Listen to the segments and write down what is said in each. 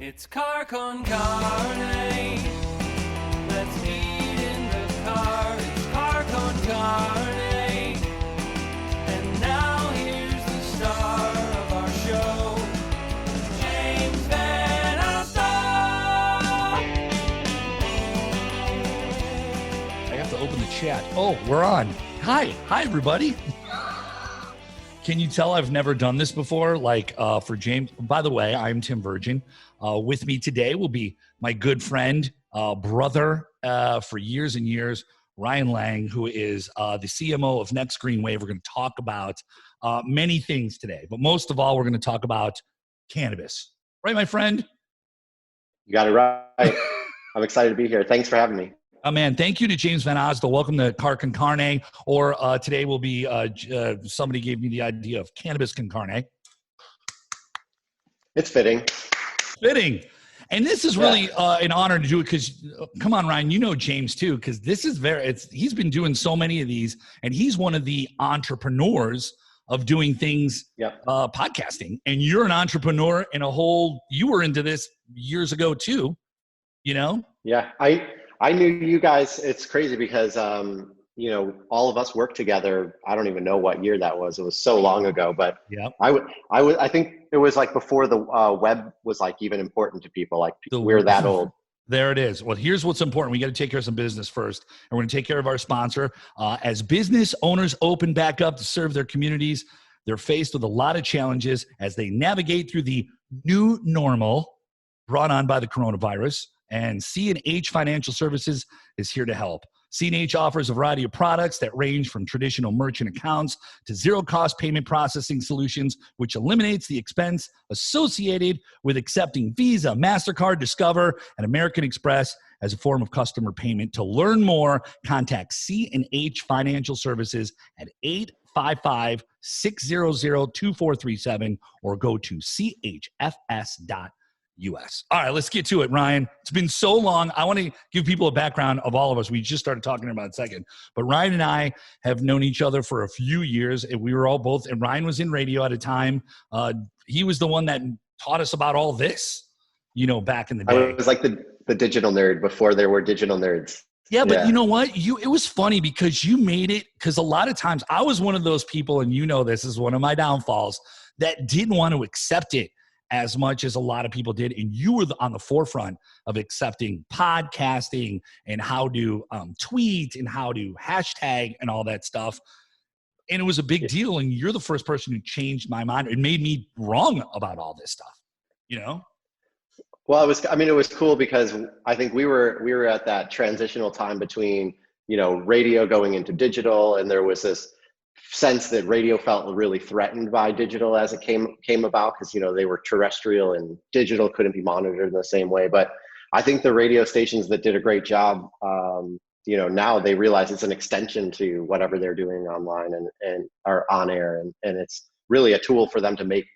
It's Car Con Carne. Let's eat in the car. It's Car Con Carne. And now here's the star of our show, James Van Alstyne. I have to open the chat. Oh, we're on. Hi everybody. Can you tell I've never done this before? Like for James, by the way, I'm Tim Virgin. With me today will be my good friend, brother for years and years, Ryan Lange, who is the CMO of Next Green Wave. We're going to talk about many things today, but most of all, we're going to talk about cannabis. Right, my friend? You got it right. I'm excited to be here. Thanks for having me. Man, thank you to James Van Alstyne. Welcome to Car Con Carne, or today will be, somebody gave me the idea of Cannabis Con Carne. It's fitting. Fitting. And this is really an honor to do it because, come on, Ryan, you know James too, because this is he's been doing so many of these, and he's one of the entrepreneurs of doing things, podcasting. And you're an entrepreneur you were into this years ago too, you know? Yeah, I knew you guys. It's crazy because, all of us worked together. I don't even know what year that was. It was so long ago, but I think it was like before the web was like even important to people. Like we're that old. There it is. Well, here's what's important. We got to take care of some business first, and we're going to take care of our sponsor. As business owners open back up to serve their communities, they're faced with a lot of challenges as they navigate through the new normal brought on by the coronavirus. And C&H Financial Services is here to help. C&H offers a variety of products that range from traditional merchant accounts to zero-cost payment processing solutions, which eliminates the expense associated with accepting Visa, MasterCard, Discover, and American Express as a form of customer payment. To learn more, contact C&H Financial Services at 855-600-2437 or go to chfs.com. US. All right, let's get to it, Ryan. It's been so long. I want to give people a background of all of us. We just started talking about it a second, but Ryan and I have known each other for a few years, and we were all both, and Ryan was in radio at a time. He was the one that taught us about all this, back in the day. I was like the digital nerd before there were digital nerds. Yeah, but you know what? It was funny because you made it, because a lot of times I was one of those people, and this is one of my downfalls, that didn't want to accept it as much as a lot of people did. And you were on the forefront of accepting podcasting and how to tweet and how to hashtag and all that stuff. And it was a big deal. And you're the first person who changed my mind. It made me wrong about all this stuff, Well, it was cool because I think we were at that transitional time between, radio going into digital, and there was this sense that radio felt really threatened by digital as it came about because they were terrestrial and digital couldn't be monitored in the same way. But I think the radio stations that did a great job, now they realize it's an extension to whatever they're doing online and are on air, and it's really a tool for them to make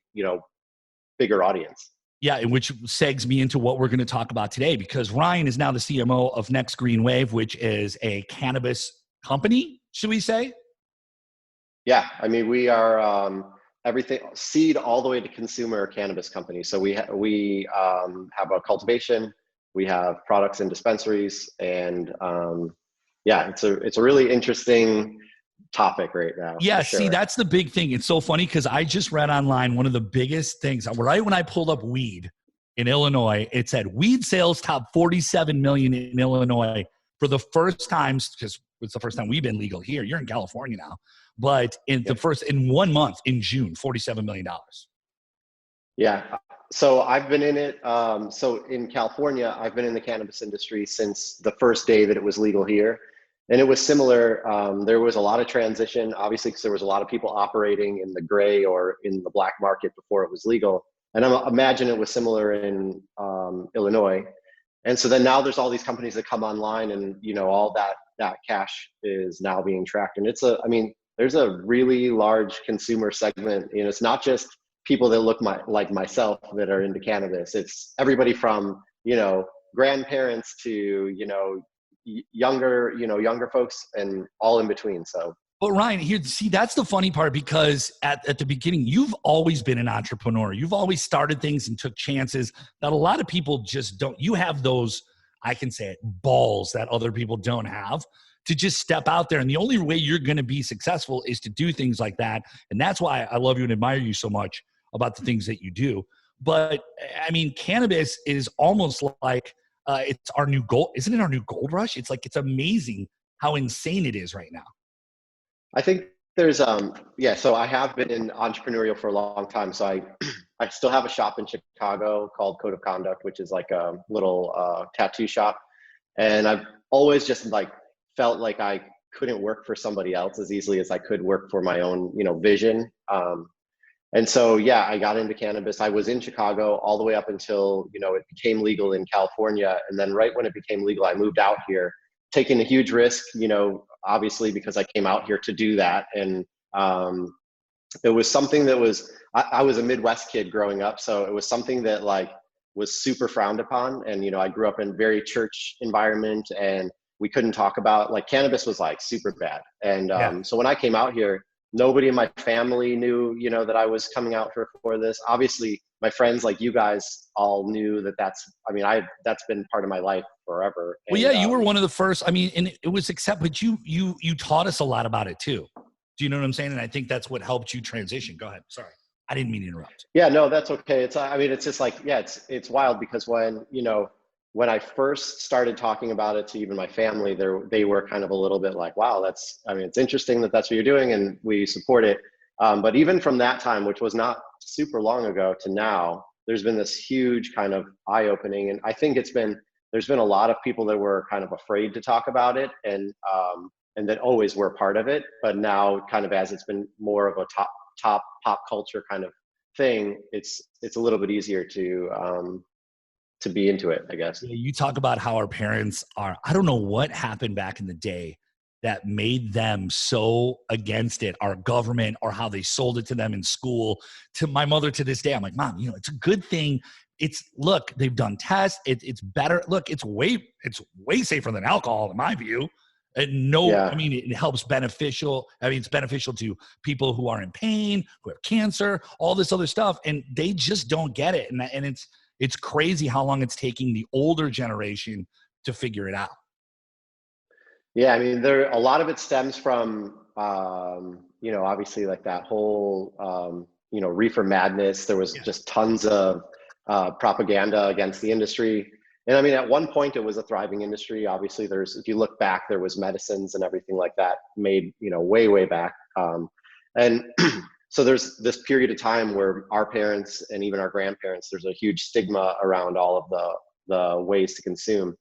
bigger audience. Yeah, which segs me into what we're going to talk about today, because Ryan is now the CMO of Next Green Wave, which is a cannabis company, should we say? Yeah, we are everything seed all the way to consumer cannabis company. So we have a cultivation, we have products in dispensaries, and it's a really interesting topic right now. Yeah, see, that's the big thing. It's so funny because I just read online one of the biggest things. Right when I pulled up weed in Illinois, it said weed sales top 47 million in Illinois for the first time, because it's the first time we've been legal here. You're in California now. But in 1 month, in June, $47 million. Yeah. So I've been in it. So in California, I've been in the cannabis industry since the first day that it was legal here. And it was similar. There was a lot of transition, obviously, because there was a lot of people operating in the gray or in the black market before it was legal. And I imagine it was similar in Illinois. And so then now there's all these companies that come online, and all that cash is now being tracked. And there's a really large consumer segment. It's not just people that look like myself that are into cannabis. It's everybody from, grandparents to, younger folks and all in between. So But Ryan, here, see, that's the funny part, because at the beginning, you've always been an entrepreneur. You've always started things and took chances that a lot of people just don't. You have those, I can say it, balls that other people don't have to just step out there. And the only way you're going to be successful is to do things like that. And that's why I love you and admire you so much about the things that you do. But I mean, cannabis is almost like it's our new gold. Isn't it our new gold rush? It's like, it's amazing how insane it is right now. I think there's yeah, so I have been in entrepreneurial for a long time. So I still have a shop in Chicago called Code of Conduct, which is like a little tattoo shop. And I've always just like felt like I couldn't work for somebody else as easily as I could work for my own, vision. And so, yeah, I got into cannabis. I was in Chicago all the way up until, it became legal in California. And then right when it became legal, I moved out here, taking a huge risk, obviously, because I came out here to do that. And it was something that was, I was a Midwest kid growing up. So it was something that like was super frowned upon. And, I grew up in a very church environment, and we couldn't talk about, like, cannabis was like super bad. And so when I came out here, nobody in my family knew, that I was coming out for this. Obviously, my friends like you guys all knew that's been part of my life forever. Well, yeah, you were one of the first. I mean, and it was but you taught us a lot about it too. Do you know what I'm saying? And I think that's what helped you transition. Go ahead. Sorry, I didn't mean to interrupt. Yeah, no, that's okay. It's just like, yeah, it's wild, because when I first started talking about it to even my family, they were kind of a little bit like, wow, it's interesting that that's what you're doing, and we support it. But even from that time, which was not super long ago, to now, there's been this huge kind of eye-opening. And I think there's been a lot of people that were kind of afraid to talk about it, and that always were part of it. But now, kind of as it's been more of a top pop culture kind of thing, it's a little bit easier to be into it, I guess. You talk about how our parents are, I don't know what happened back in the day that made them so against it, our government, or how they sold it to them in school. To my mother to this day, I'm like, Mom, it's a good thing. Look, they've done tests. It's better. Look, it's way safer than alcohol, in my view. It helps beneficial. It's beneficial to people who are in pain, who have cancer, all this other stuff. And they just don't get it. And it's crazy how long it's taking the older generation to figure it out. Yeah, a lot of it stems from, obviously, like that whole, reefer madness. There was just tons of propaganda against the industry. And at one point it was a thriving industry. Obviously, if you look back, there was medicines and everything like that made, way, way back. And so there's this period of time where our parents and even our grandparents, there's a huge stigma around all of the ways to consume.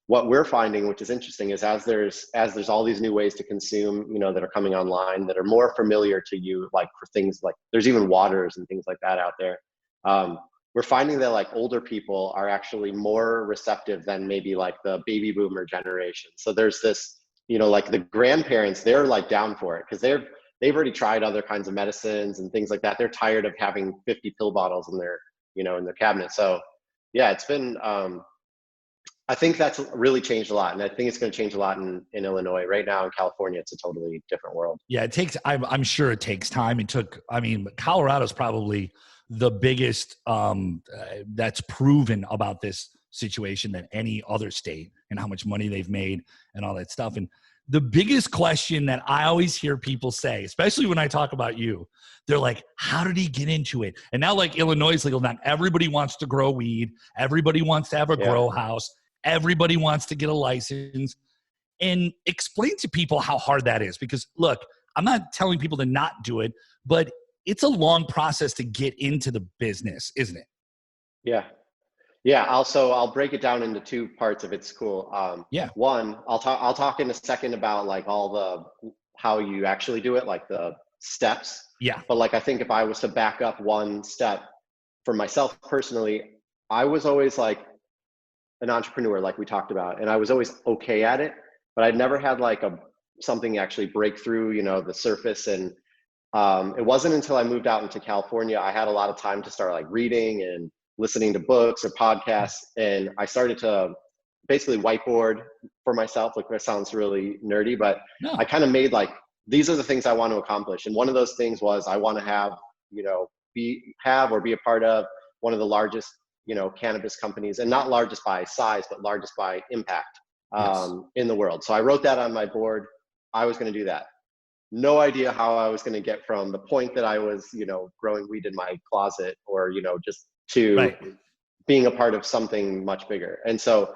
What we're finding, which is interesting, is as there's all these new ways to consume, that are coming online that are more familiar to you, like for things like there's even waters and things like that out there. We're finding that like older people are actually more receptive than maybe like the baby boomer generation. So there's this, like the grandparents, they're like down for it because they've already tried other kinds of medicines and things like that. They're tired of having 50 pill bottles in their, in their cabinet. So yeah, it's been, I think that's really changed a lot. And I think it's going to change a lot in Illinois. Right now in California, it's a totally different world. Yeah, I'm sure it takes time. Colorado's probably the biggest that's proven about this situation than any other state, and how much money they've made and all that stuff. And the biggest question that I always hear people say, especially when I talk about you, they're like, how did he get into it? And now, like, Illinois is legal. Not everybody wants to grow weed. Everybody wants to have a grow house. Everybody wants to get a license. And explain to people how hard that is. Because look, I'm not telling people to not do it, but it's a long process to get into the business, isn't it? Yeah. Yeah. Also, I'll break it down into two parts if it's cool. One, I'll talk in a second about like how you actually do it, like the steps. Yeah. But like, I think if I was to back up one step for myself personally, I was always like an entrepreneur, like we talked about, and I was always okay at it, but I'd never had like something actually break through, the surface. And it wasn't until I moved out into California, I had a lot of time to start like reading and listening to books or podcasts. And I started to basically whiteboard for myself. Like, that sounds really nerdy, but no. I kind of made like these are the things I want to accomplish. And one of those things was I want to have, be a part of one of the largest, cannabis companies, and not largest by size, but largest by impact in the world. So I wrote that on my board. I was going to do that. No idea how I was going to get from the point that I was, growing weed in my closet or, just to being a part of something much bigger. And so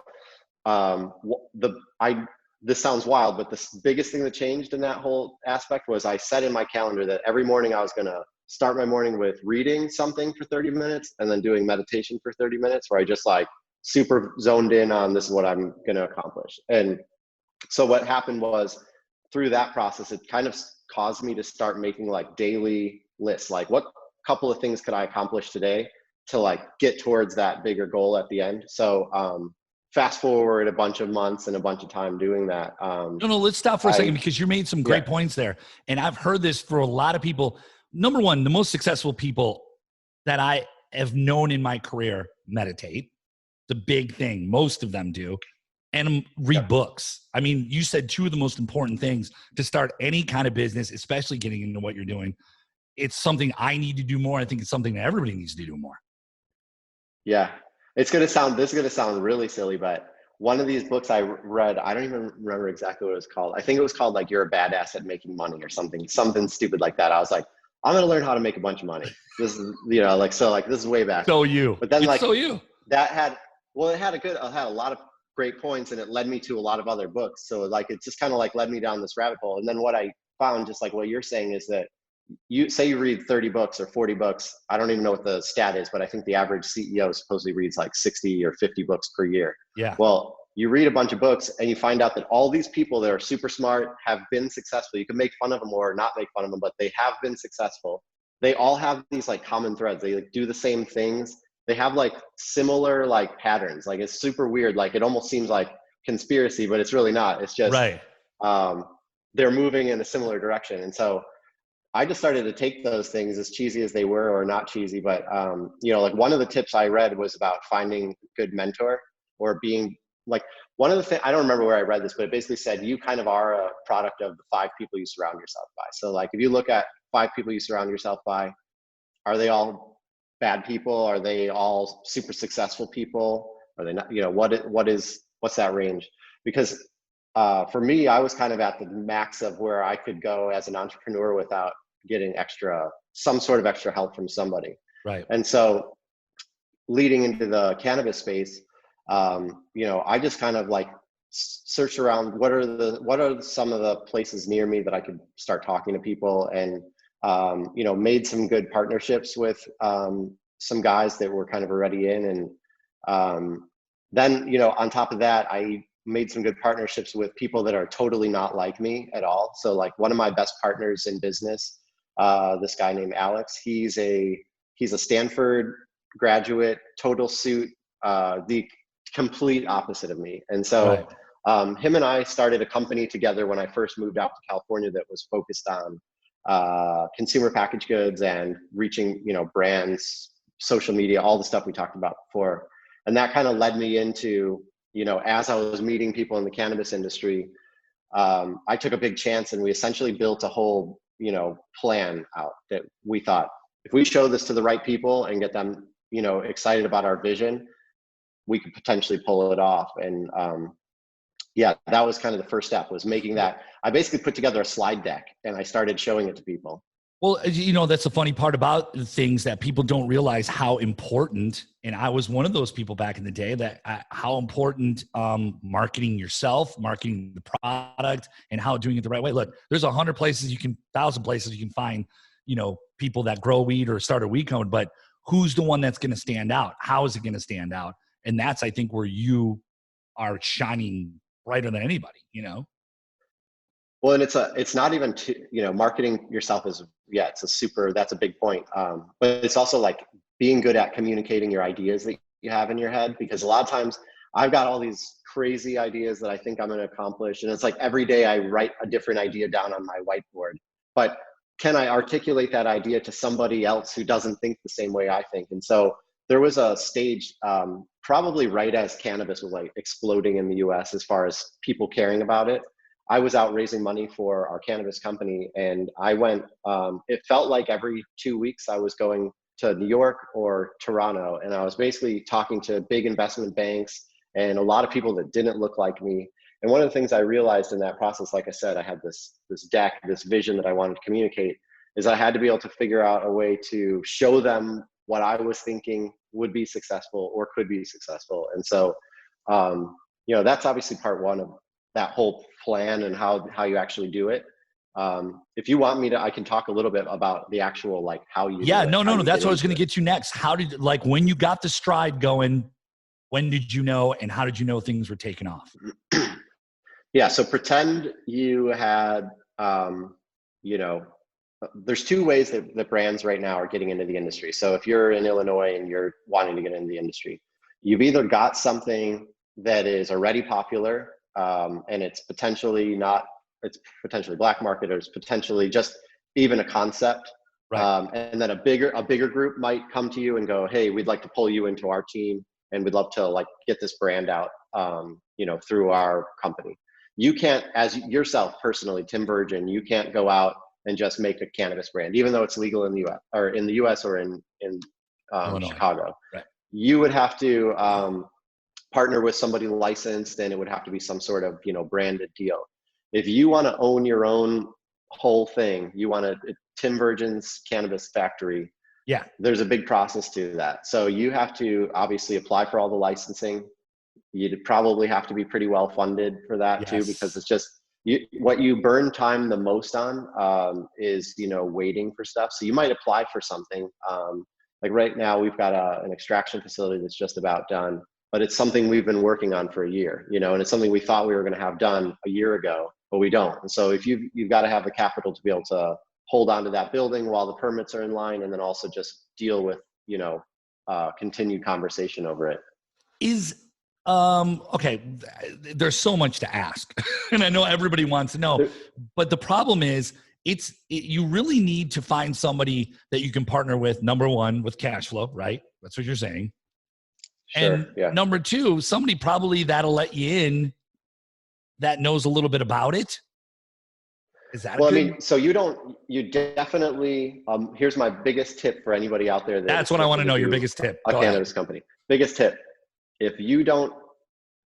this sounds wild, but the biggest thing that changed in that whole aspect was I set in my calendar that every morning I was going to start my morning with reading something for 30 minutes and then doing meditation for 30 minutes where I just like super zoned in on this is what I'm going to accomplish. And so what happened was through that process, it kind of caused me to start making like daily lists, like what couple of things could I accomplish today to like get towards that bigger goal at the end. So fast forward a bunch of months and a bunch of time doing that. No, let's stop for a second because you made some great points there. And I've heard this for a lot of people. Number one, the most successful people that I have known in my career meditate. The big thing, most of them do, and read books. I mean, you said two of the most important things to start any kind of business, especially getting into what you're doing. It's something I need to do more. I think it's something that everybody needs to do more. Yeah. This is going to sound really silly, but one of these books I read, I don't even remember exactly what it was called. I think it was called like You're a Badass at Making Money or something stupid like that. I was like, I'm going to learn how to make a bunch of money. This is, this is way back. So you, but then it's so you. That had, it had a lot of great points and it led me to a lot of other books. So like, it just kind of like led me down this rabbit hole. And then what I found, just like what you're saying, is that you read 30 books or 40 books. I don't even know what the stat is, but I think the average CEO supposedly reads like 60 or 50 books per year. Yeah. Well, you read a bunch of books and you find out that all these people that are super smart have been successful. You can make fun of them or not make fun of them, but they have been successful. They all have these like common threads. They like do the same things. They have like similar like patterns. Like it's super weird. Like it almost seems like conspiracy, but it's really not. It's just they're moving in a similar direction. And so I just started to take those things, as cheesy as they were or not cheesy, but like one of the tips I read was about finding a good mentor or being like one of the things, I don't remember where I read this, but it basically said you kind of are a product of the 5 people you surround yourself by. So like if you look at 5 people you surround yourself by, are they all bad people? Are they all super successful people? Are they not? What's that range? Because for me, I was kind of at the max of where I could go as an entrepreneur without getting some sort of extra help from somebody. Right. And so leading into the cannabis space, I just kind of like searched around what are some of the places near me that I could start talking to people, and made some good partnerships with some guys that were kind of already in. And then, on top of that, I made some good partnerships with people that are totally not like me at all. So like one of my best partners in business, this guy named Alex, he's a Stanford graduate, total suit, the complete opposite of me. And so him and I started a company together when I first moved out to California that was focused on consumer packaged goods and reaching, brands, social media, all the stuff we talked about before. And that kind of led me into, as I was meeting people in the cannabis industry, I took a big chance and we essentially built a whole, plan out that we thought, if we show this to the right people and get them, excited about our vision, we could potentially pull it off. And that was kind of the first step, was making that. I basically put together a slide deck and I started showing it to people. Well, that's the funny part about things, that people don't realize how important, and I was one of those people back in the day, that how important marketing yourself, marketing the product, and how doing it the right way. Look, there's 1,000 places you can find, people that grow weed or start a weed company, but who's the one that's going to stand out? How is it going to stand out? And that's, I think, where you are shining brighter than anybody, Well, and it's not even marketing yourself is, that's a big point. But it's also like being good at communicating your ideas that you have in your head, because a lot of times I've got all these crazy ideas that I think I'm going to accomplish. And it's like every day I write a different idea down on my whiteboard, but can I articulate that idea to somebody else who doesn't think the same way I think? And so there was a stage, probably right as cannabis was like exploding in the US as far as people caring about it. I was out raising money for our cannabis company, and I went, it felt like every 2 weeks I was going to New York or Toronto, and I was basically talking to big investment banks and a lot of people that didn't look like me. And one of the things I realized in that process, like I said, I had this deck, this vision that I wanted to communicate, is I had to be able to figure out a way to show them what I was thinking would be successful or could be successful. And so, that's obviously part one of that whole plan and how you actually do it. If you want me to, I can talk a little bit about the actual, like, how you Yeah, do it, no. That's what I was going to to get you next. How did, like, when you got the stride going, when did you know, and how did you know things were taking off? Yeah. So pretend you had, there's two ways that brands right now are getting into the industry. So if you're in Illinois and you're wanting to get into the industry, you've either got something that is already popular, and it's potentially black market, or it's potentially just even a concept. Right. And then a bigger group might come to you and go, hey, we'd like to pull you into our team, and we'd love to, like, get this brand out, through our company. You can't, as yourself personally, Tim Virgin, you can't go out and just make a cannabis brand, even though it's legal in the US or in Illinois. Chicago. Right. You would have to partner with somebody licensed, and it would have to be some sort of, branded deal. If you want to own your own whole thing, you want to Tim Virgin's cannabis factory. Yeah. There's a big process to that. So you have to obviously apply for all the licensing. You'd probably have to be pretty well funded for that too, because it's just what you burn time the most on is, waiting for stuff. So you might apply for something. Like right now, we've got an extraction facility that's just about done, but it's something we've been working on for a year, and it's something we thought we were going to have done a year ago, but we don't. And so if you've got to have the capital to be able to hold on to that building while the permits are in line, and then also just deal with, continued conversation over it. Okay, there's so much to ask, and I know everybody wants to know, but the problem is you really need to find somebody that you can partner with. Number one, with cash flow, right? That's what you're saying. Sure, and yeah. Number two, somebody probably that'll let you in that knows a little bit about it. Is that well? I mean, so you definitely. Here's my biggest tip for anybody out there that's what I want to know. Your biggest tip. A cannabis company. Biggest tip. If you don't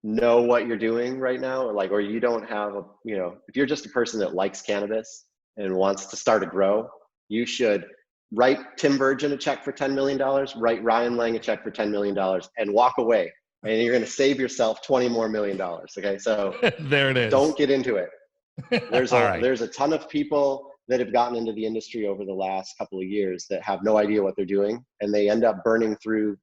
know what you're doing right now, or you don't have if you're just a person that likes cannabis and wants to start a grow, you should write Tim Virgin a check for $10 million, write Ryan Lange a check for $10 million, and walk away. And you're going to save yourself $20 more million. Okay. So there it is. Don't get into it. There's There's a ton of people that have gotten into the industry over the last couple of years that have no idea what they're doing, and they end up burning through,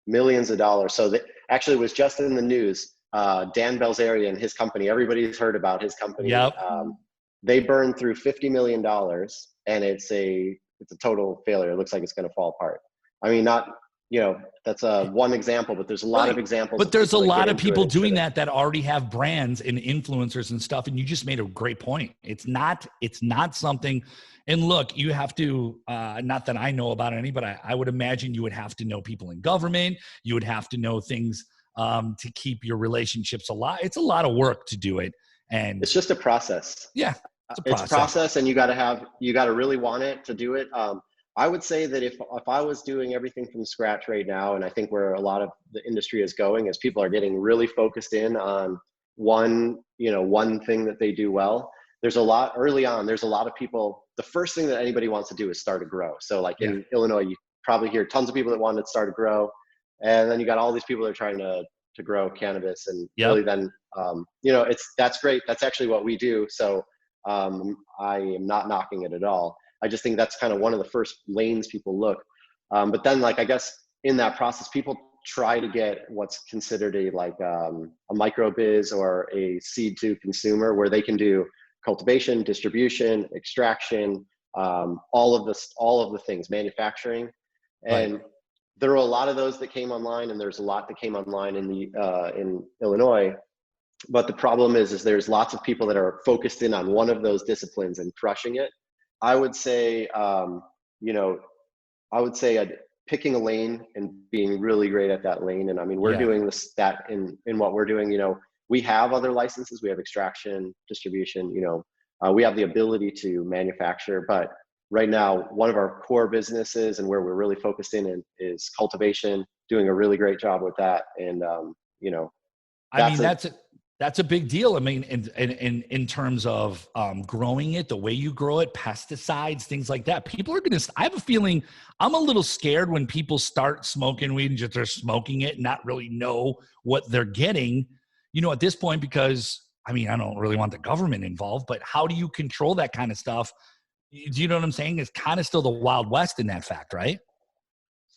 millions of dollars. So that actually was just in the news. Dan Belzeri and his company, everybody's heard about his company. Yep. They burned through $50 million, and it's a total failure. It looks like it's going to fall apart. I mean, that's one example, but there's a lot of examples. But there's a lot of people doing that already have brands and influencers and stuff. And you just made a great point. It's not something. And look, you have to, not that I know about any, but I would imagine you would have to know people in government. You would have to know things to keep your relationships alive. It's a lot of work to do it. And it's just a process. Yeah. It's a process, and you got to really want it to do it. I would say that if I was doing everything from scratch right now, and I think where a lot of the industry is going is people are getting really focused in on one thing that they do well. There's a lot of people, the first thing that anybody wants to do is start a grow. So like in Illinois, you probably hear tons of people that wanted to start a grow. And then you got all these people that are trying to grow cannabis, and really then, that's great. That's actually what we do. So I am not knocking it at all. I just think that's kind of one of the first lanes people look. But then, I guess in that process, people try to get what's considered a micro biz or a seed to consumer, where they can do cultivation, distribution, extraction, all of the things, manufacturing. And there are a lot of those that came online, and there's a lot that came online in Illinois. But the problem is there's lots of people that are focused in on one of those disciplines and crushing it. I would say, picking a lane and being really great at that lane. And I mean, we're doing that in what we're doing. we have other licenses. We have extraction, distribution, we have the ability to manufacture, but right now, one of our core businesses and where we're really focused in is cultivation, doing a really great job with that. And, I mean, that's a big deal. I mean, in terms of growing it, the way you grow it, pesticides, things like that. People are going to, I have a feeling I'm a little scared when people start smoking weed and just they're smoking it and not really know what they're getting, at this point, because I mean, I don't really want the government involved, but how do you control that kind of stuff? Do you know what I'm saying? It's kind of still the Wild West in that fact, right?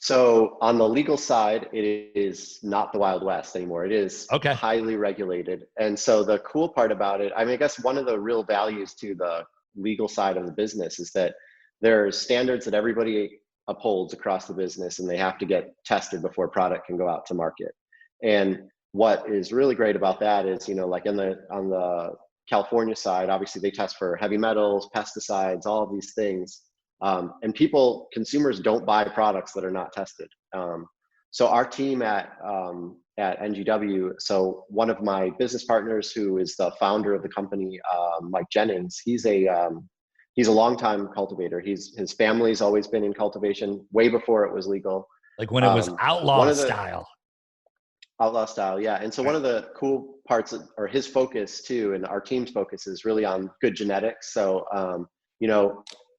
So on the legal side, it is not the Wild West anymore. It is Okay. highly regulated. And so the cool part about it, I mean, I guess one of the real values to the legal side of the business is that there's standards that everybody upholds across the business, and they have to get tested before product can go out to market. And what is really great about that is, like on the California side, obviously they test for heavy metals, pesticides, all of these things. And consumers don't buy products that are not tested. So our team at NGW, so one of my business partners who is the founder of the company, Mike Jennings, he's a longtime cultivator. His family's always been in cultivation way before it was legal. Like when it was outlaw style. Outlaw style, yeah. And so one of the cool parts or his focus too, and our team's focus is really on good genetics. So,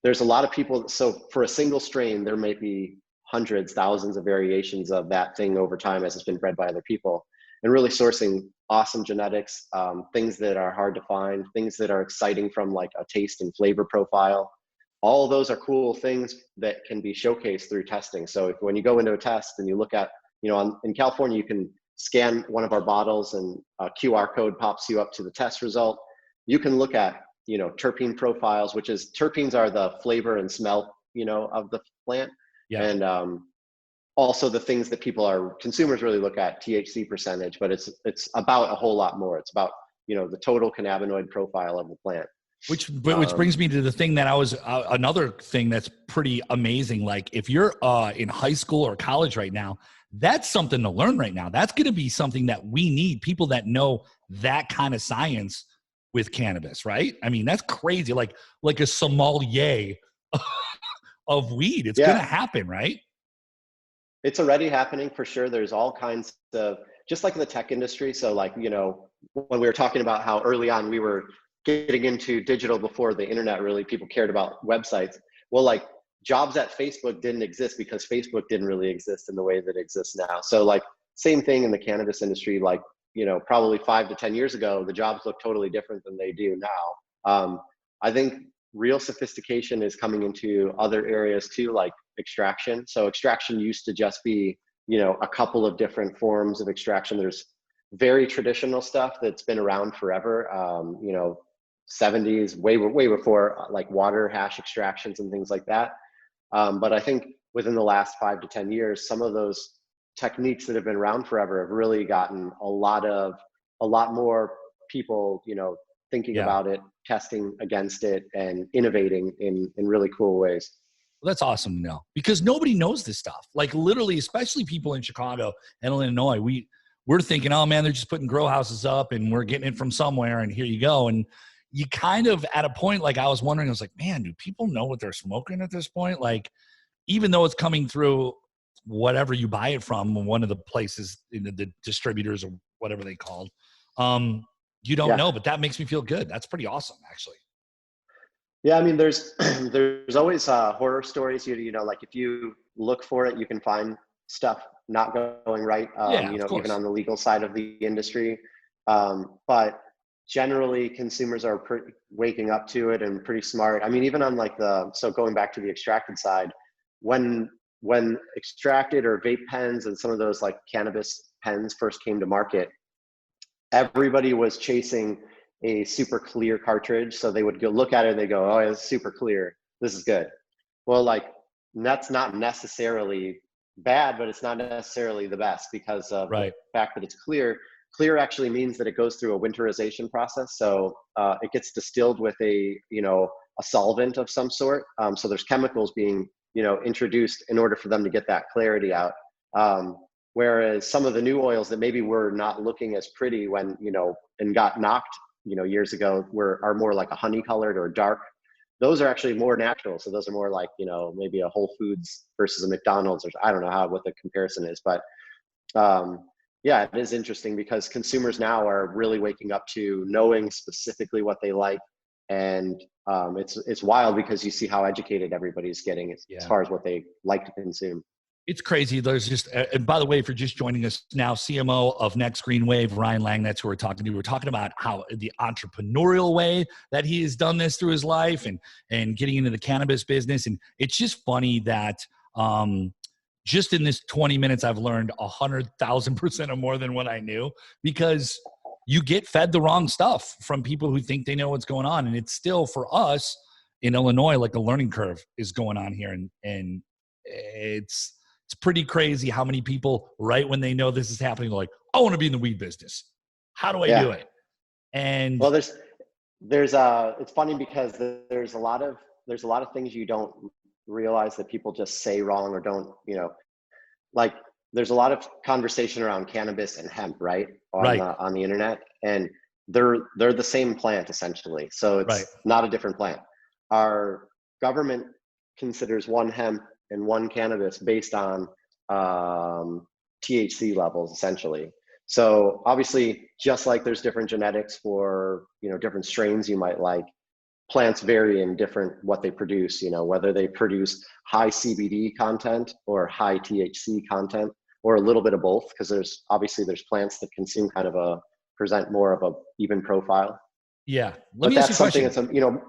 there's a lot of people. So for a single strain, there may be hundreds, thousands of variations of that thing over time as it's been bred by other people, and really sourcing awesome genetics, things that are hard to find, things that are exciting from like a taste and flavor profile. All of those are cool things that can be showcased through testing. So when you go into a test and you look at, in California, you can scan one of our bottles and a QR code pops you up to the test result. You can look at, terpene profiles, which is terpenes are the flavor and smell, of the plant. Yeah. And also the things that consumers really look at, THC percentage, but it's about a whole lot more. It's about, the total cannabinoid profile of the plant. Which brings me to the thing that another thing that's pretty amazing. Like if you're in high school or college right now, that's something to learn right now. That's going to be something that we need, people that know that kind of science with cannabis, right? I mean, that's crazy. Like a sommelier of weed. It's going to happen, right? It's already happening for sure. There's all kinds of, just like in the tech industry. So like, when we were talking about how early on we were getting into digital before the internet, really people cared about websites. Well, like jobs at Facebook didn't exist because Facebook didn't really exist in the way that it exists now. So like same thing in the cannabis industry, like, probably 5 to 10 years ago, the jobs look totally different than they do now. I think real sophistication is coming into other areas too, like extraction. So extraction used to just be, a couple of different forms of extraction. There's very traditional stuff that's been around forever, 70s, way before like water hash extractions and things like that. But I think within the last 5 to 10 years, some of those techniques that have been around forever have really gotten a lot more people, thinking about it, testing against it, and innovating in really cool ways. Well, that's awesome to know, because nobody knows this stuff. Like literally, especially people in Chicago and Illinois, we're thinking, oh man, they're just putting grow houses up and we're getting it from somewhere and here you go. And you kind of at a point, like I was wondering, I was like, man, do people know what they're smoking at this point? Like, even though it's coming through whatever you buy it from, one of the places in the distributors or whatever they called, you don't know, but that makes me feel good. That's pretty awesome, actually. Yeah, I mean, there's always horror stories. Like if you look for it, you can find stuff not going right. Even on the legal side of the industry. But generally, consumers are waking up to it and pretty smart. I mean, even on like so going back to the extracted side, when extracted or vape pens and some of those like cannabis pens first came to market, everybody was chasing a super clear cartridge. So they would go look at it and they go, oh, it's super clear. This is good. Well, like that's not necessarily bad, but it's not necessarily the best because of the fact that it's clear. Clear actually means that it goes through a winterization process. So it gets distilled with a solvent of some sort. So there's chemicals being, introduced in order for them to get that clarity out. Whereas some of the new oils that maybe were not looking as pretty when, and got knocked, years ago are more like a honey colored or dark. Those are actually more natural. So those are more like, maybe a Whole Foods versus a McDonald's, or I don't know what the comparison is, but yeah, it is interesting because consumers now are really waking up to knowing specifically what they like. And it's wild because you see how educated everybody's getting as far as what they like to consume. It's crazy. There's just, and by the way, if you're just joining us now, CMO of Next Green Wave, Ryan Lange, that's who we're talking to. We're talking about how the entrepreneurial way that he has done this through his life and getting into the cannabis business. And it's just funny that just in this 20 minutes, I've learned 100,000% or more than what I knew, because you get fed the wrong stuff from people who think they know what's going on. And it's still, for us in Illinois, like a learning curve is going on here. And it's pretty crazy how many people, right when they know this is happening, are like, I want to be in the weed business. How do I do it? And well, it's funny because there's a lot of things you don't realize that people just say wrong or don't, like there's a lot of conversation around cannabis and hemp, right? On the internet, and they're the same plant essentially. So it's not a different plant. Our government considers one hemp and one cannabis based on THC levels essentially. So obviously, just like there's different genetics for, different strains you might like, plants vary in different what they produce, whether they produce high CBD content or high THC content, or a little bit of both, because there's plants that consume kind of present more of a even profile. Yeah. But that's something that's, Go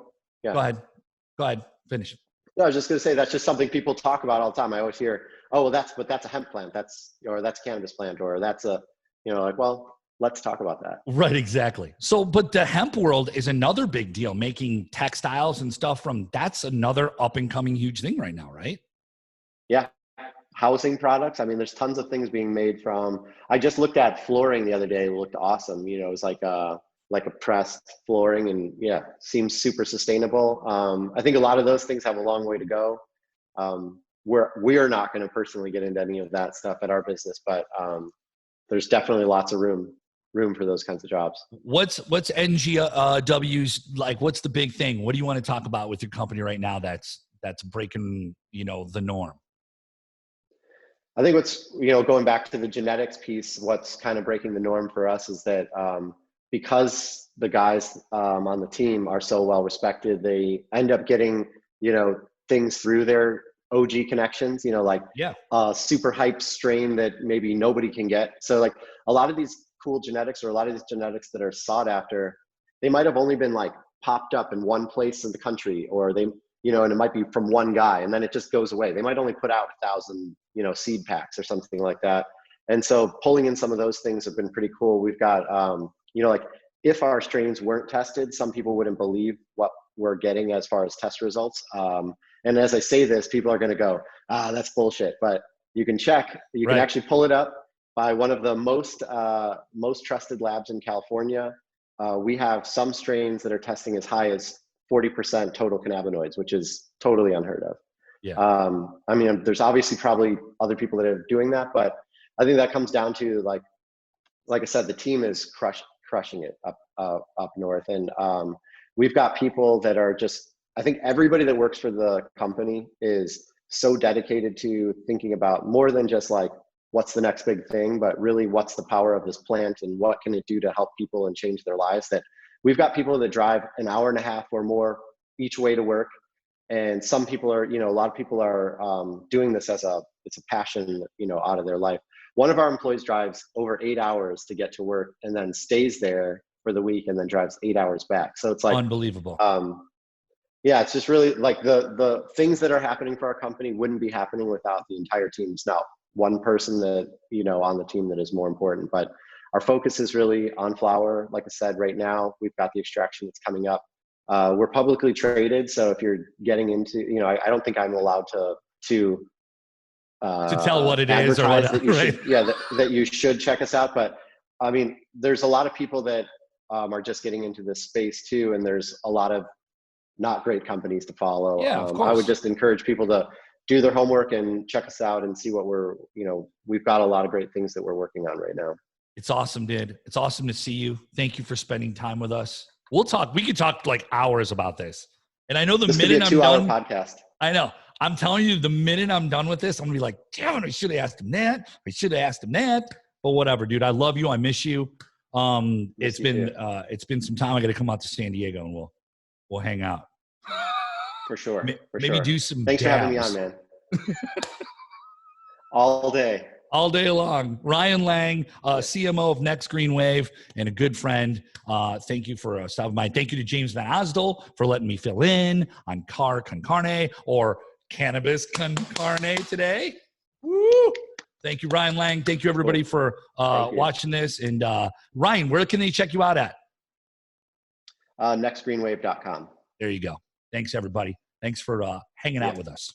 ahead, finish. No, I was just going to say, that's just something people talk about all the time. I always hear, oh, well, that's a hemp plant, that's a cannabis plant, or that's well, let's talk about that. Right, exactly. So, but the hemp world is another big deal, making textiles and stuff that's another up and coming huge thing right now, right? Yeah. Housing products. I mean, there's tons of things being made from, I just looked at flooring the other day. It looked awesome. It was like a pressed flooring, and seems super sustainable. I think a lot of those things have a long way to go. We are not going to personally get into any of that stuff at our business, but there's definitely lots of room for those kinds of jobs. What's NGW's like? What's the big thing? What do you want to talk about with your company right now that's breaking the norm? I think what's going back to the genetics piece, what's kind of breaking the norm for us is that because the guys on the team are so well respected, they end up getting things through their OG connections, a super hype strain that maybe nobody can get. So like a lot of these cool genetics, or a lot of these genetics that are sought after, they might have only been like popped up in one place in the country, or they, and it might be from one guy, and then it just goes away. They might only put out 1,000, seed packs or something like that. And so pulling in some of those things have been pretty cool. We've got, like if our strains weren't tested, some people wouldn't believe what we're getting as far as test results. And as I say this, people are going to go, that's bullshit. But you can check. You can actually pull it up by one of the most trusted labs in California. We have some strains that are testing as high as 40% total cannabinoids, which is totally unheard of. Yeah. I mean, there's obviously probably other people that are doing that, but I think that comes down to like I said, the team is crushing it up north, and we've got people that are just. I think everybody that works for the company is so dedicated to thinking about more than just like what's the next big thing, but really what's the power of this plant and what can it do to help people and change their lives. That we've got people that drive an hour and a half or more each way to work. And some people are, a lot of people are doing this it's a passion, out of their life. One of our employees drives over 8 hours to get to work and then stays there for the week and then drives 8 hours back. So it's like unbelievable. Yeah, it's just really like the things that are happening for our company wouldn't be happening without the entire team. It's not one person that, on the team that is more important, but our focus is really on flower. Like I said, right now, we've got the extraction that's coming up. We're publicly traded. So if you're getting into, I don't think I'm allowed to tell what it is or what, that you that you should check us out. But I mean, there's a lot of people that are just getting into this space too. And there's a lot of not great companies to follow. Yeah, of course. I would just encourage people to do their homework and check us out and see what we've got a lot of great things that we're working on right now. It's awesome, dude. It's awesome to see you. Thank you for spending time with us. We could talk like hours about this. And I know the minute I'm done, podcast. I know. I'm telling you, the minute I'm done with this, I'm gonna be like, damn it, I should have asked him that. I should have asked him that. But whatever, dude. I love you. I miss you. It's been some time. I got to come out to San Diego and we'll hang out. For sure. Maybe do some. Thanks dabs. for having me on, man. All day. All day long. Ryan Lange, CMO of Next Green Wave and a good friend. Thank you for stopping by. Thank you to James Van Osdol for letting me fill in on Car Con Carne or Cannabis Con Carne today. Woo! Thank you, Ryan Lange. Thank you, everybody, for watching this. And Ryan, where can they check you out at? Nextgreenwave.com. There you go. Thanks, everybody. Thanks for hanging out with us.